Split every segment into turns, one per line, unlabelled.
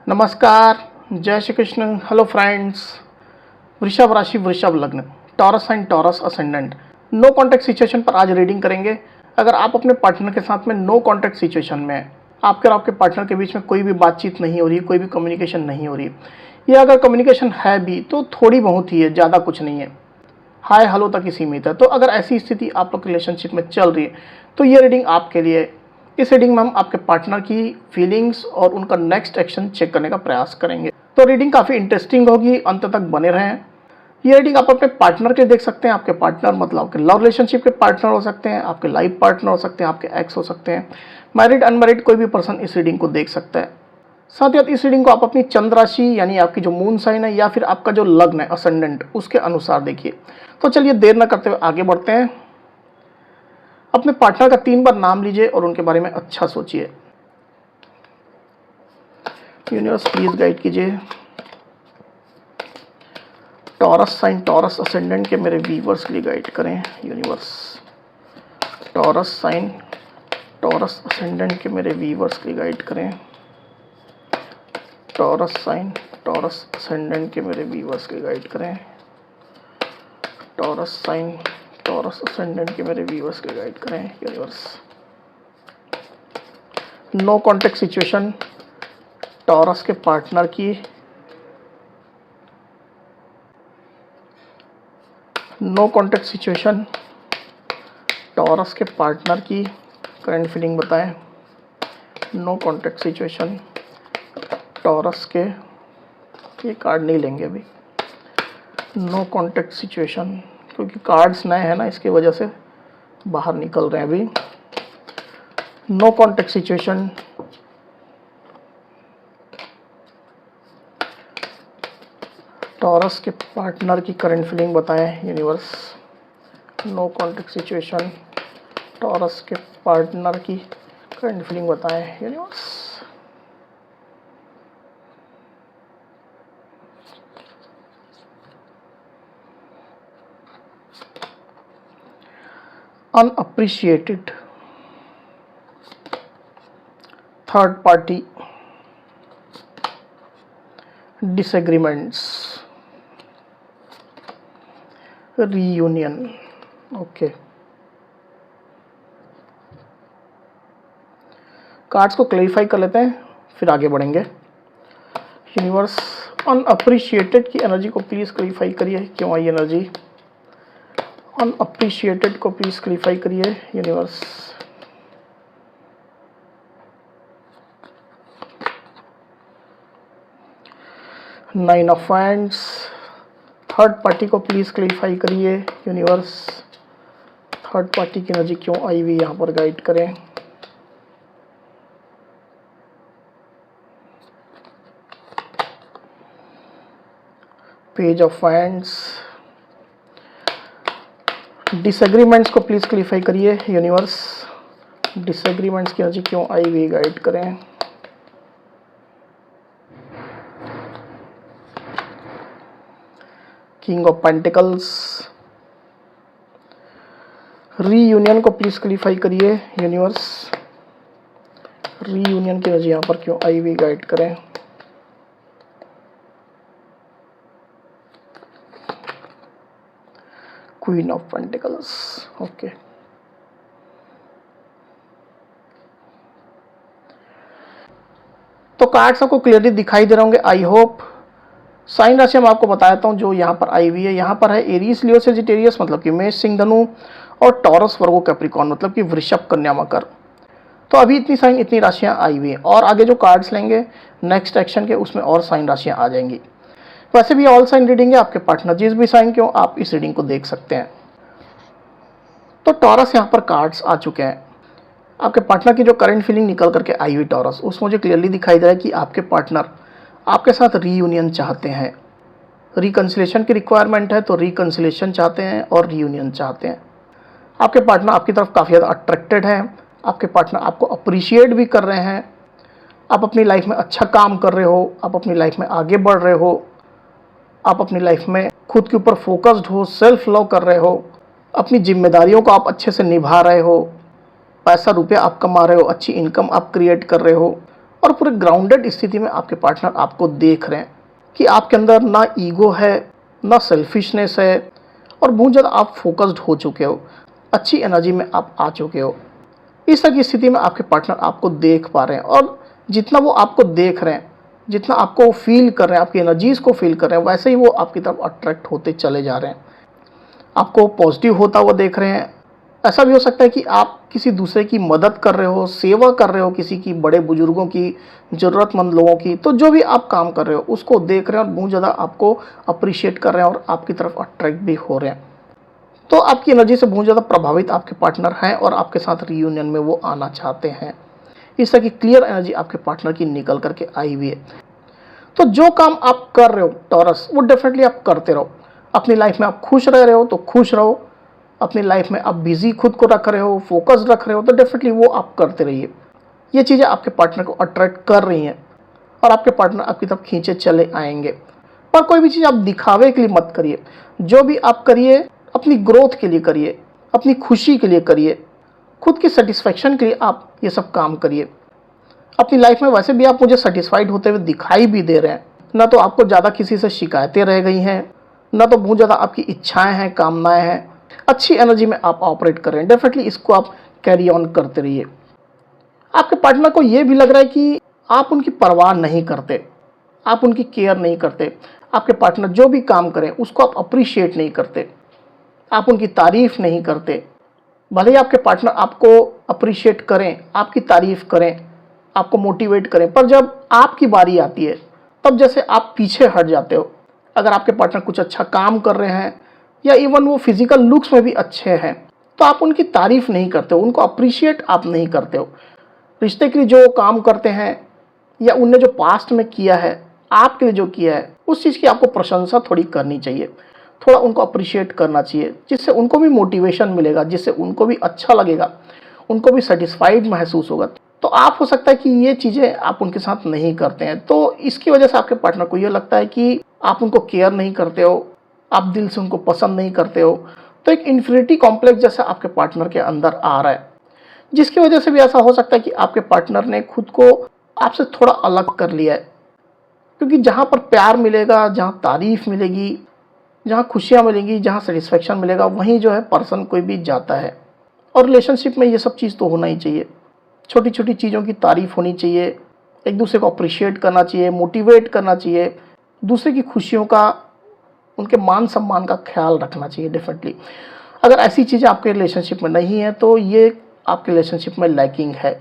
नमस्कार, जय Shri Krishna. Hello friends. वृषभ राशि, वृषभ लग्न, Taurus sign, Taurus ascendant, no contact situation पर आज रीडिंग करेंगे। अगर आप अपने पार्टनर के साथ में नो कॉन्टैक्ट सिचुएशन में हैं, आपके और आपके पार्टनर के बीच में कोई भी बातचीत नहीं हो रही, कोई भी कम्युनिकेशन नहीं हो रही, या अगर कम्युनिकेशन है भी तो थोड़ी बहुत ही है, ज़्यादा कुछ नहीं है, हाय हेलो तक ही सीमित है। तो अगर ऐसी स्थिति आप लोग रिलेशनशिप में चल रही है तो ये रीडिंग आपके लिए है। इस रीडिंग में हम आपके पार्टनर की फीलिंग्स और उनका नेक्स्ट एक्शन चेक करने का प्रयास करेंगे। तो रीडिंग काफ़ी इंटरेस्टिंग होगी, अंत तक बने रहें। ये रीडिंग आप अपने पार्टनर के देख सकते हैं। आपके पार्टनर मतलब आपके लव रिलेशनशिप के पार्टनर हो सकते हैं, आपके लाइफ पार्टनर हो सकते हैं, आपके एक्स हो सकते हैं, मैरिड अनमैरिड कोई भी पर्सन इस रीडिंग को देख सकता है। साथ ही साथ इस रीडिंग को आप अपनी चंद्र राशि यानी आपकी जो मून साइन है या फिर आपका जो लग्न है असेंडेंट उसके अनुसार देखिए। तो चलिए देर न करते हुए आगे बढ़ते हैं। अपने पार्टनर का 3 बार नाम लीजिए और उनके बारे में अच्छा सोचिए। यूनिवर्स प्लीज गाइड कीजिए। टॉरस साइन, टॉरस असेंडेंट के मेरे व्यूअर्स के लिए गाइड करें universe. Taurus sign, Taurus ascendant के मेरे व्यूअर्स के लिए गाइड करें। टॉरस साइन, टॉरस असेंडेंट के मेरे व्यूअर्स के लिए गाइड करें। टॉरस साइन, टॉरस असेंडेंट के मेरे व्यूअर्स के गाइड करें universe. No contact situation Taurus के पार्टनर की, नो कॉन्टैक्ट सिचुएशन टॉरस के पार्टनर की करंट फीलिंग बताएं। नो कॉन्टैक्ट सिचुएशन टॉरस के, ये कार्ड नहीं लेंगे अभी। नो कॉन्टैक्ट सिचुएशन, क्योंकि कार्ड्स नए हैं ना, इसकी वजह से बाहर निकल रहे हैं अभी। नो कॉन्टैक्ट सिचुएशन टॉरस के पार्टनर की करंट फीलिंग बताएं universe. No contact situation Taurus के पार्टनर की करंट फीलिंग बताएं universe. unappreciated, third party, disagreements, reunion। Okay, cards को क्लैरिफाई कर लेते हैं फिर आगे बढ़ेंगे। यूनिवर्स अनअप्रिशिएटेड की एनर्जी को प्लीज क्लैरिफाई करिए, क्यों आई एनर्जी। अनअप्रिशिएटेड को प्लीज क्लैरिफाई करिए universe. Nine of hands, third party को प्लीज क्लैरिफाई करिए यूनिवर्स। थर्ड पार्टी की एनर्जी क्यों आई हुई यहाँ पर गाइड करें। पेज ऑफ हैंड्स, डिसएग्रीमेंट्स को प्लीज क्लैरिफाई करिए यूनिवर्स। डिसएग्रीमेंट्स की एनर्जी क्यों आई हुई गाइड करें। किंग ऑफ पेंटिकल्स, रीयूनियन को प्लीज क्लैरिफाई करिए यूनिवर्स। रीयूनियन की एनर्जी यहाँ पर क्यों आई हुई गाइड करें। Queen of pentacles, okay. तो कार्ड्स आपको क्लियरली दिखाई दे रहे होंगे आई होप। साइन राशि मैं आपको बताता हूँ जो यहाँ पर आई हुई है। यहाँ पर है एरीज, लियो, सेजिटेरियस मतलब कि मेष, सिंह, धनु, और टॉरस, वर्गो, कैप्रिकॉर्न मतलब कि वृषभ, कन्या, मकर। तो अभी इतनी साइन, इतनी राशियाँ आई हुई हैं, और आगे जो कार्ड्स लेंगे नेक्स्ट एक्शन के उसमें और साइन राशियाँ आ जाएंगी। वैसे भी ऑल साइन रीडिंग है, आपके पार्टनर जिस भी साइन के हो आप इस रीडिंग को देख सकते हैं। तो टॉरस यहाँ पर कार्ड्स आ चुके हैं। आपके पार्टनर की जो करंट फीलिंग निकल करके आई हुई टॉरस, उसमें मुझे क्लियरली दिखाई दे रहा है कि आपके पार्टनर आपके साथ रीयूनियन चाहते हैं। रिकन्सिलेशन की रिक्वायरमेंट है तो रिकन्सिलेशन चाहते हैं और रीयूनियन चाहते हैं। आपके पार्टनर आपकी तरफ काफ़ी ज़्यादा अट्रैक्टेड हैं। आपके पार्टनर आपको अप्रिशिएट भी कर रहे हैं। आप अपनी लाइफ में अच्छा काम कर रहे हो, आप अपनी लाइफ में आगे बढ़ रहे हो, आप अपनी लाइफ में खुद के ऊपर फोकस्ड हो, सेल्फ लव कर रहे हो, अपनी जिम्मेदारियों को आप अच्छे से निभा रहे हो, पैसा रुपया आप कमा रहे हो, अच्छी इनकम आप क्रिएट कर रहे हो, और पूरे ग्राउंडेड स्थिति में आपके पार्टनर आपको देख रहे हैं कि आपके अंदर ना ईगो है, ना सेल्फिशनेस है, और बहुत ज़्यादा आप फोकस्ड हो चुके हो, अच्छी एनर्जी में आप आ चुके हो। इस तरह की स्थिति में आपके पार्टनर आपको देख पा रहे हैं, और जितना वो आपको देख रहे हैं, जितना आपको फील कर रहे हैं, आपकी एनर्जीज़ को फील कर रहे हैं, वैसे ही वो आपकी तरफ अट्रैक्ट होते चले जा रहे हैं, आपको पॉजिटिव होता हुआ देख रहे हैं। ऐसा भी हो सकता है कि आप किसी दूसरे की मदद कर रहे हो, सेवा कर रहे हो, किसी की, बड़े बुजुर्गों की, ज़रूरतमंद लोगों की, तो जो भी आप काम कर रहे हो उसको देख रहे हैं और बहुत ज़्यादा आपको अप्रिशिएट कर रहे हैं और आपकी तरफ अट्रैक्ट भी हो रहे हैं। तो आपकी एनर्जी से बहुत ज़्यादा प्रभावित आपके पार्टनर हैं और आपके साथ रियूनियन में वो आना चाहते हैं। इस तरह की क्लियर एनर्जी आपके पार्टनर की निकल करके आई हुई है। तो जो काम आप कर रहे हो टॉरस, वो डेफिनेटली आप करते रहो। अपनी लाइफ में आप खुश रह रहे हो तो खुश रहो, अपनी लाइफ में आप बिजी खुद को रख रहे हो, फोकस रख रहे हो, तो डेफिनेटली वो आप करते रहिए। ये चीज़ें आपके पार्टनर को अट्रैक्ट कर रही हैं और आपके पार्टनर आपकी तरफ खींचे चले आएंगे। पर कोई भी चीज़ आप दिखावे के लिए मत करिए। जो भी आप करिए अपनी ग्रोथ के लिए करिए, अपनी खुशी के लिए करिए, खुद की सेटिस्फेक्शन के लिए आप ये सब काम करिए। अपनी लाइफ में वैसे भी आप मुझे सेटिस्फाइड होते हुए दिखाई भी दे रहे हैं, ना तो आपको ज़्यादा किसी से शिकायतें रह गई हैं, ना तो बहुत ज़्यादा आपकी इच्छाएं हैं, कामनाएं हैं। अच्छी एनर्जी में आप ऑपरेट कर रहे हैं, डेफिनेटली इसको आप कैरी ऑन करते रहिए। आपके पार्टनर को ये भी लग रहा है कि आप उनकी परवाह नहीं करते, आप उनकी केयर नहीं करते। आपके पार्टनर जो भी काम करें उसको आप अप्रिशिएट नहीं करते, आप उनकी तारीफ नहीं करते। भले ही आपके पार्टनर आपको अप्रिशिएट करें, आपकी तारीफ करें, आपको मोटिवेट करें, पर जब आपकी बारी आती है तब जैसे आप पीछे हट जाते हो। अगर आपके पार्टनर कुछ अच्छा काम कर रहे हैं या इवन वो फिजिकल लुक्स में भी अच्छे हैं, तो आप उनकी तारीफ नहीं करते हो, उनको अप्रिशिएट आप नहीं करते हो। रिश्ते के लिए जो काम करते हैं या उनने जो पास्ट में किया है, आपके लिए जो किया है, उस चीज़ की आपको प्रशंसा थोड़ी करनी चाहिए, थोड़ा उनको अप्रिशिएट करना चाहिए, जिससे उनको भी मोटिवेशन मिलेगा, जिससे उनको भी अच्छा लगेगा, उनको भी सेटिस्फाइड महसूस होगा। तो आप हो सकता है कि ये चीज़ें आप उनके साथ नहीं करते हैं, तो इसकी वजह से आपके पार्टनर को ये लगता है कि आप उनको केयर नहीं करते हो, आप दिल से उनको पसंद नहीं करते हो। तो एक इन्फिनिटी कॉम्प्लेक्स जैसा आपके पार्टनर के अंदर आ रहा है, जिसकी वजह से भी ऐसा हो सकता है कि आपके पार्टनर ने खुद को आपसे थोड़ा अलग कर लिया है। क्योंकि जहाँ पर प्यार मिलेगा, जहाँ तारीफ मिलेगी, जहाँ खुशियाँ मिलेंगी, जहाँ सेटिस्फेक्शन मिलेगा, वहीं जो है पर्सन कोई भी जाता है। और रिलेशनशिप में ये सब चीज़ तो होना ही चाहिए। छोटी छोटी चीज़ों की तारीफ होनी चाहिए, एक दूसरे को अप्रिशिएट करना चाहिए, मोटिवेट करना चाहिए, दूसरे की खुशियों का, उनके मान सम्मान का ख्याल रखना चाहिए डेफिनेटली। अगर ऐसी चीज़ें आपके रिलेशनशिप में नहीं है तो ये आपके रिलेशनशिप में लैकिंग है,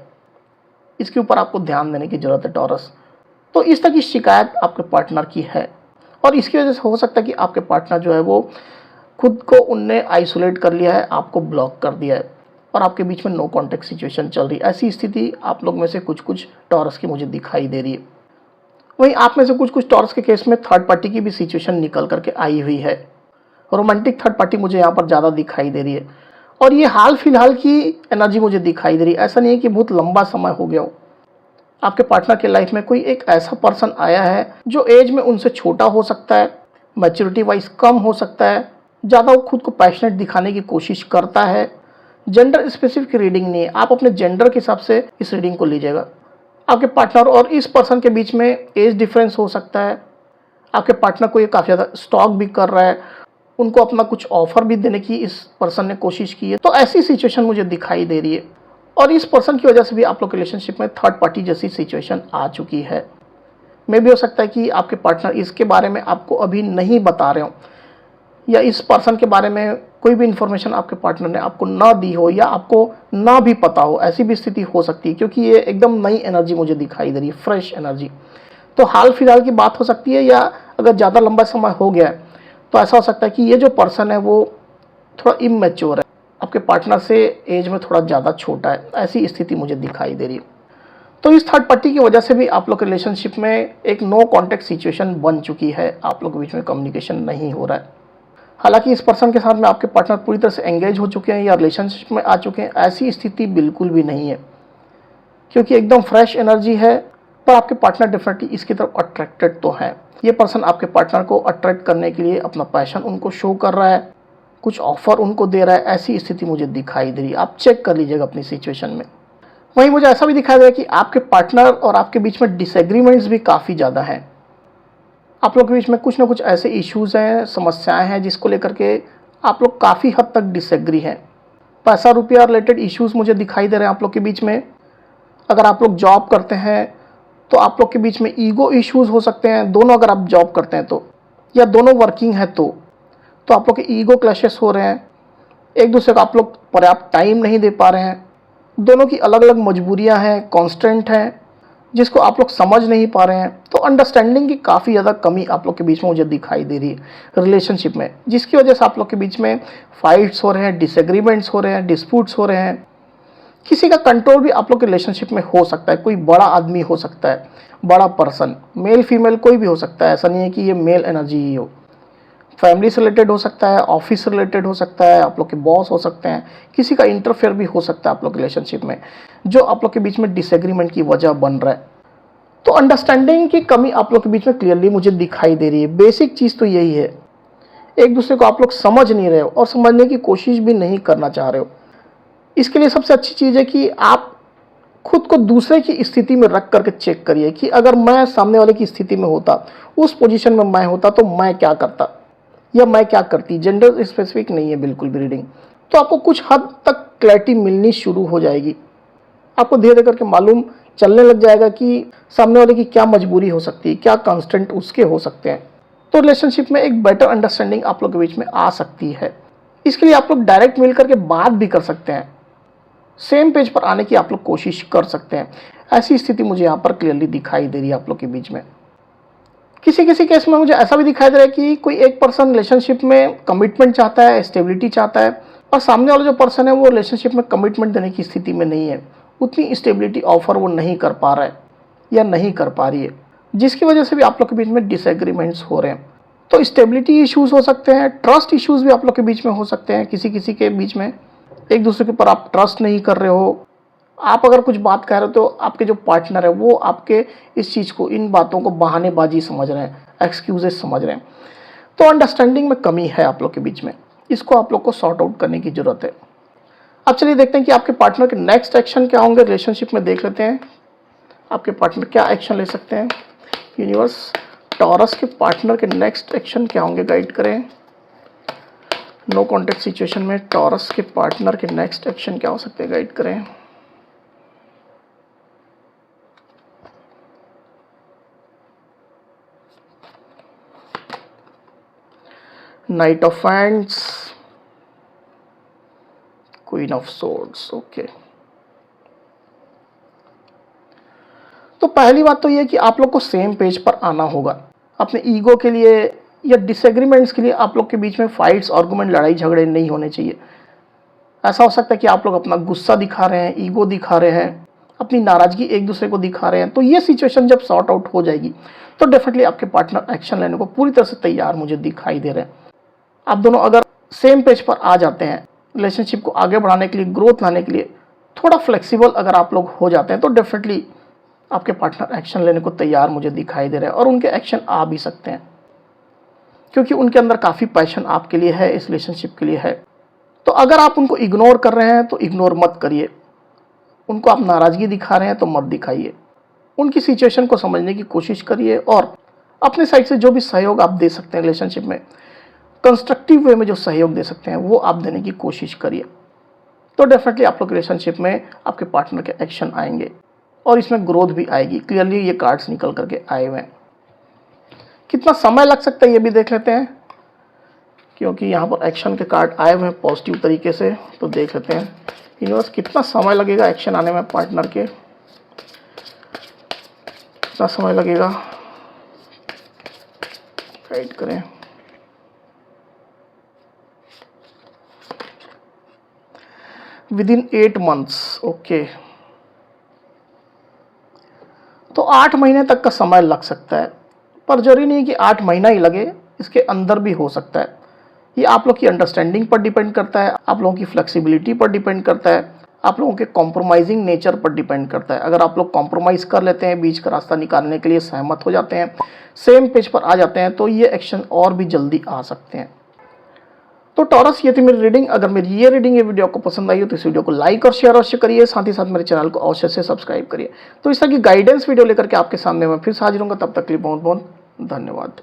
इसके ऊपर आपको ध्यान देने की ज़रूरत है टॉरस। तो इस तरह की शिकायत आपके पार्टनर की है और इसकी वजह से हो सकता है कि आपके पार्टनर जो है वो खुद को उनने आइसोलेट कर लिया है, आपको ब्लॉक कर दिया है और आपके बीच में नो कॉन्टेक्ट सिचुएशन चल रही है। ऐसी स्थिति आप लोग में से कुछ कुछ टॉरस की मुझे दिखाई दे रही है। वहीं आप में से कुछ कुछ टॉरस के केस में थर्ड पार्टी की भी सिचुएशन निकल करके आई हुई है। रोमांटिक थर्ड पार्टी मुझे यहाँ पर ज़्यादा दिखाई दे रही है और ये हाल फिलहाल की एनर्जी मुझे दिखाई दे रही है। ऐसा नहीं है कि बहुत लंबा समय हो गया हो। आपके पार्टनर के लाइफ में कोई एक ऐसा पर्सन आया है जो एज में उनसे छोटा हो सकता है, मैच्योरिटी वाइज कम हो सकता है, ज़्यादा वो खुद को पैशनेट दिखाने की कोशिश करता है। जेंडर स्पेसिफिक रीडिंग नहीं है, आप अपने जेंडर के हिसाब से इस रीडिंग को लीजिएगा। आपके पार्टनर और इस पर्सन के बीच में एज डिफरेंस हो सकता है। आपके पार्टनर को ये काफ़ी ज़्यादा स्टॉक भी कर रहा है, उनको अपना कुछ ऑफर भी देने की इस पर्सन ने कोशिश की है। तो ऐसी सिचुएशन मुझे दिखाई दे रही है और इस पर्सन की वजह से भी आप लोग रिलेशनशिप में थर्ड पार्टी जैसी सिचुएशन आ चुकी है। मे भी हो सकता है कि आपके पार्टनर इसके बारे में आपको अभी नहीं बता रहे हो या इस पर्सन के बारे में कोई भी इन्फॉर्मेशन आपके पार्टनर ने आपको ना दी हो या आपको ना भी पता हो। ऐसी भी स्थिति हो सकती है क्योंकि ये एकदम नई एनर्जी मुझे दिखाई दे रही है, फ्रेश एनर्जी। तो हाल फिलहाल की बात हो सकती है या अगर ज़्यादा लंबा समय हो गया है तो ऐसा हो सकता है कि ये जो पर्सन है वो थोड़ा इमैच्योर है, आपके पार्टनर से एज में थोड़ा ज़्यादा छोटा है। ऐसी स्थिति मुझे दिखाई दे रही है। तो इस थर्ड पार्टी की वजह से भी आप लोग के रिलेशनशिप में एक नो कॉन्टैक्ट सिचुएशन बन चुकी है, आप लोग के बीच में कम्युनिकेशन नहीं हो रहा है। हालांकि इस पर्सन के साथ में आपके पार्टनर पूरी तरह से एंगेज हो चुके हैं या रिलेशनशिप में आ चुके हैं, ऐसी स्थिति बिल्कुल भी नहीं है क्योंकि एकदम फ्रेश एनर्जी है। पर आपके पार्टनर डेफिनेटली इसकी तरफ अट्रैक्टेड तो है। ये पर्सन आपके पार्टनर को अट्रैक्ट करने के लिए अपना पैशन उनको शो कर रहा है, कुछ ऑफर उनको दे रहा है। ऐसी स्थिति मुझे दिखाई दे रही है, आप चेक कर लीजिएगा अपनी सिचुएशन में। वहीं मुझे ऐसा भी दिखाई दे रहा है कि आपके पार्टनर और आपके बीच में डिसएग्रीमेंट्स भी काफ़ी ज़्यादा हैं। आप लोग के बीच में कुछ ना कुछ ऐसे इश्यूज़ हैं, समस्याएं हैं जिसको लेकर के आप लोग काफ़ी हद तक डिसएग्री हैं। पैसा रुपया रिलेटेड इश्यूज़ मुझे दिखाई दे रहे हैं आप लोग के बीच में। अगर आप लोग जॉब करते हैं तो आप लोग के बीच में ईगो इश्यूज़ हो सकते हैं, दोनों अगर आप जॉब करते हैं तो, या दोनों वर्किंग है तो आप लोग के ईगो क्लैशेस हो रहे हैं। एक दूसरे को आप लोग पर्याप्त टाइम नहीं दे पा रहे हैं। दोनों की अलग अलग मजबूरियां हैं, कॉन्स्टेंट हैं, जिसको आप लोग समझ नहीं पा रहे हैं। तो अंडरस्टैंडिंग की काफ़ी ज़्यादा कमी आप लोग के बीच में मुझे दिखाई दे रही है रिलेशनशिप में, जिसकी वजह से आप लोग के बीच में फाइट्स हो रहे हैं, डिसएग्रीमेंट्स हो रहे हैं, डिस्प्यूट्स हो रहे हैं। किसी का कंट्रोल भी आप लोग के रिलेशनशिप में हो सकता है। कोई बड़ा आदमी हो सकता है, बड़ा पर्सन, मेल फीमेल कोई भी हो सकता है, ऐसा नहीं है कि ये मेल एनर्जी ही हो। फैमिली से रिलेटेड हो सकता है, ऑफिस से रिलेटेड हो सकता है, आप लोग के बॉस हो सकते हैं, किसी का इंटरफेयर भी हो सकता है आप लोग रिलेशनशिप में, जो आप लोग के बीच में डिसएग्रीमेंट की वजह बन रहा है। तो अंडरस्टैंडिंग की कमी आप लोग के बीच में क्लियरली मुझे दिखाई दे रही है। बेसिक चीज़ तो यही है, एक दूसरे को आप लोग समझ नहीं रहे हो और समझने की कोशिश भी नहीं करना चाह रहे हो। इसके लिए सबसे अच्छी चीज़ है कि आप खुद को दूसरे की स्थिति में रख करके चेक करिए कि अगर मैं सामने वाले की स्थिति में होता, उस पोजीशन में मैं होता, तो मैं क्या करता या मैं क्या करती। जेंडर स्पेसिफिक नहीं है बिल्कुल भी रीडिंग। तो आपको कुछ हद तक क्लैरिटी मिलनी शुरू हो जाएगी। आपको धीरे धीरे करके मालूम चलने लग जाएगा कि सामने वाले की क्या मजबूरी हो सकती है, क्या कंस्टेंट उसके हो सकते हैं। तो रिलेशनशिप में एक बेटर अंडरस्टैंडिंग आप लोग के बीच में आ सकती है। इसके लिए आप लोग डायरेक्ट मिल करके बात भी कर सकते हैं, सेम पेज पर आने की आप लोग कोशिश कर सकते हैं। ऐसी स्थिति मुझे यहाँ पर क्लियरली दिखाई दे रही है आप लोग के बीच में। किसी किसी केस में मुझे ऐसा भी दिखाई दे रहा है कि कोई एक पर्सन रिलेशनशिप में कमिटमेंट चाहता है, स्टेबिलिटी चाहता है, और सामने वाला जो पर्सन है वो रिलेशनशिप में कमिटमेंट देने की स्थिति में नहीं है। उतनी स्टेबिलिटी ऑफर वो नहीं कर पा रहा है या नहीं कर पा रही है, जिसकी वजह से भी आप लोग के बीच में डिसएग्रीमेंट्स हो रहे हैं। तो स्टेबिलिटी इश्यूज हो सकते हैं, ट्रस्ट इश्यूज भी आप लोग के बीच में हो सकते हैं। किसी किसी के बीच में एक दूसरे के ऊपर आप ट्रस्ट नहीं कर रहे हो। आप अगर कुछ बात कह रहे हो तो आपके जो पार्टनर है वो आपके इस चीज़ को, इन बातों को बहानेबाजी समझ रहे हैं, एक्सक्यूजेस समझ रहे हैं। तो अंडरस्टैंडिंग में कमी है आप लोग के बीच में, इसको आप लोग को सॉर्ट आउट करने की जरूरत है। अब चलिए देखते हैं कि आपके पार्टनर के नेक्स्ट एक्शन क्या होंगे रिलेशनशिप में। देख लेते हैं आपके पार्टनर क्या एक्शन ले सकते हैं। यूनिवर्स, टॉरस के पार्टनर के नेक्स्ट एक्शन क्या होंगे, गाइड करें। नो कॉन्टेक्ट सिचुएशन में टॉरस के पार्टनर के नेक्स्ट एक्शन क्या हो सकते हैं, गाइड करें। Night of hands, queen of swords. Okay, तो पहली बात तो यह कि आप लोग को सेम पेज पर आना होगा। अपने ईगो के लिए या डिसएग्रीमेंट्स के लिए आप लोग के बीच में फाइट्स, आर्गुमेंट, लड़ाई झगड़े नहीं होने चाहिए। ऐसा हो सकता है कि आप लोग अपना गुस्सा दिखा रहे हैं, ईगो दिखा रहे हैं, अपनी नाराजगी एक दूसरे को दिखा रहे हैं। तो ये सिचुएशन जब सॉर्ट आउट हो जाएगी तो डेफिनेटली आपके पार्टनर एक्शन लेने को पूरी तरह से तैयार मुझे दिखाई दे रहे हैं। आप दोनों अगर सेम पेज पर आ जाते हैं, रिलेशनशिप को आगे बढ़ाने के लिए, ग्रोथ लाने के लिए थोड़ा फ्लेक्सिबल अगर आप लोग हो जाते हैं, तो डेफिनेटली आपके पार्टनर एक्शन लेने को तैयार मुझे दिखाई दे रहे हैं। और उनके एक्शन आ भी सकते हैं क्योंकि उनके अंदर काफ़ी पैशन आपके लिए है, इस रिलेशनशिप के लिए है। तो अगर आप उनको इग्नोर कर रहे हैं तो इग्नोर मत करिए। उनको आप नाराज़गी दिखा रहे हैं तो मत दिखाइए। उनकी सिचुएशन को समझने की कोशिश करिए और अपने साइड से जो भी सहयोग आप दे सकते हैं रिलेशनशिप में, कंस्ट्रक्टिव वे में जो सहयोग दे सकते हैं वो आप देने की कोशिश करिए। तो डेफिनेटली आप लोग रिलेशनशिप में आपके पार्टनर के एक्शन आएंगे और इसमें ग्रोथ भी आएगी। क्लियरली ये कार्ड्स निकल करके आए हुए हैं। कितना समय लग सकता है ये भी देख लेते हैं, क्योंकि यहाँ पर एक्शन के कार्ड आए हुए हैं पॉजिटिव तरीके से। तो देख लेते हैं यूनिवर्स, कितना समय लगेगा एक्शन आने में पार्टनर के, कितना समय लगेगा, गाइड करें। Within 8 months। ओके, तो 8 महीने तक का समय लग सकता है, पर जरूरी नहीं कि 8 महीना ही लगे, इसके अंदर भी हो सकता है। ये आप लोग की अंडरस्टैंडिंग पर डिपेंड करता है, आप लोगों की फ्लेक्सिबिलिटी पर डिपेंड करता है, आप लोगों के कॉम्प्रोमाइजिंग नेचर पर डिपेंड करता है। अगर आप लोग कॉम्प्रोमाइज़ कर लेते हैं, बीच का रास्ता निकालने के लिए सहमत हो जाते हैं, सेम पेज पर आ जाते हैं, तो ये एक्शन और भी जल्दी आ सकते हैं। तो टॉरस, ये थी मेरी रीडिंग। अगर मेरी ये रीडिंग, ये वीडियो आपको पसंद आई हो तो इस वीडियो को लाइक और शेयर अवश्य करिए, साथ ही साथ मेरे चैनल को अवश्य से सब्सक्राइब करिए। तो इस तरह की गाइडेंस वीडियो लेकर के आपके सामने मैं फिर से हाजिर हूँगा। तब तक के लिए बहुत बहुत धन्यवाद।